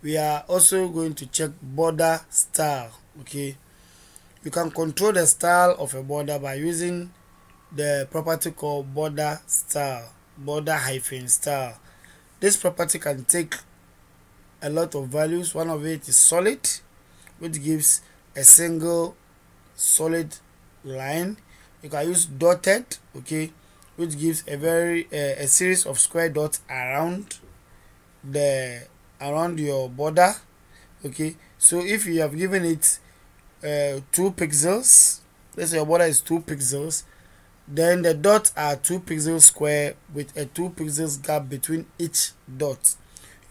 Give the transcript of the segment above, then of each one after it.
we are also going to check border style. Okay, you can control the style of a border by using the property called border style, border hyphen style. This property can take a lot of values. One of it is solid, which gives a single solid line. You can use dotted, okay, which gives a series of square dots around your border. Okay, so if you have given it 2 pixels, let's say your border is 2 pixels, then the dots are 2 pixels square with a 2 pixels gap between each dot.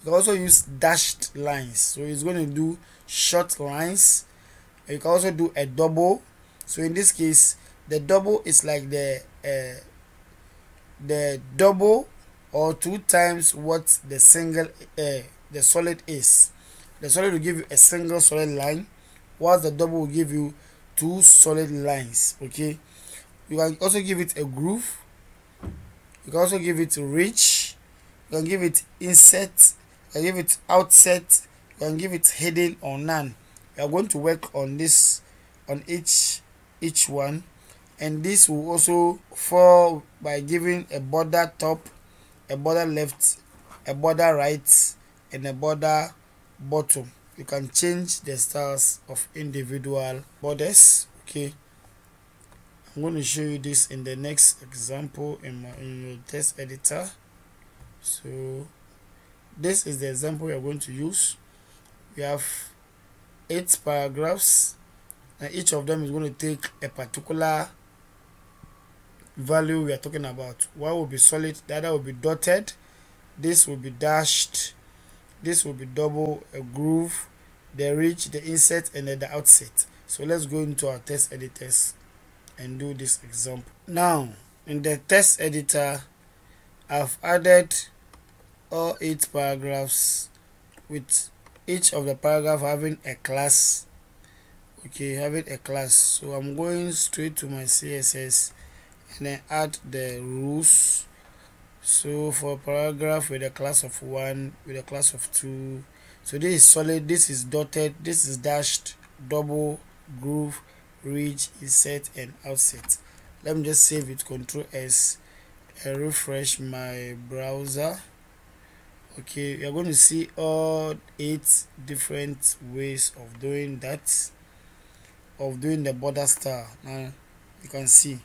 You can also use dashed lines, so it's going to do short lines. You can also do a double. So in this case, the double is like the double or 2 times what the solid is. The solid will give you a single solid line, whilst the double will give you 2 solid lines. Okay, you can also give it a groove, you can also give it reach, you can give it inset, you can give it outset, you can give it hidden or none. We are going to work on this on each one, and this will also fall by giving a border top, a border left, a border right, and a border bottom. You can change the styles of individual borders. Okay, I'm going to show you this in the next example in your text editor. So this is the example we are going to use. We have 8 paragraphs, and each of them is going to take a particular value we are talking about. One will be solid, the other will be dotted, this will be dashed, this will be double, a groove, the reach, the inset, and then the outset. So let's go into our text editors and do this example. Now in the text editor, I've added all 8 paragraphs with each of the paragraph having a class. Okay, having a class. So I'm going straight to my CSS and then add the rules. So for a paragraph with a class of 1, with a class of 2, so this is solid, this is dotted, this is dashed, double, groove, reach, inset, and outset. Let me just save it, Ctrl S, and refresh my browser. Okay, you're going to see all 8 different ways of doing that, of doing the border style. Now you can see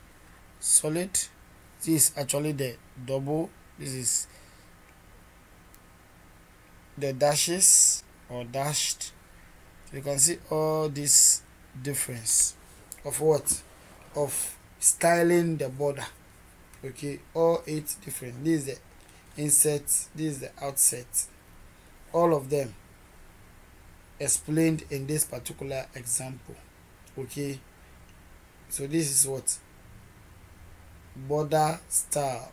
solid, this is actually the double, this is the dashes or dashed. So you can see all this difference of what, of styling the border. Okay, all 8 different. This is the inset, this is the outset, all of them explained in this particular example. Okay, so this is what border style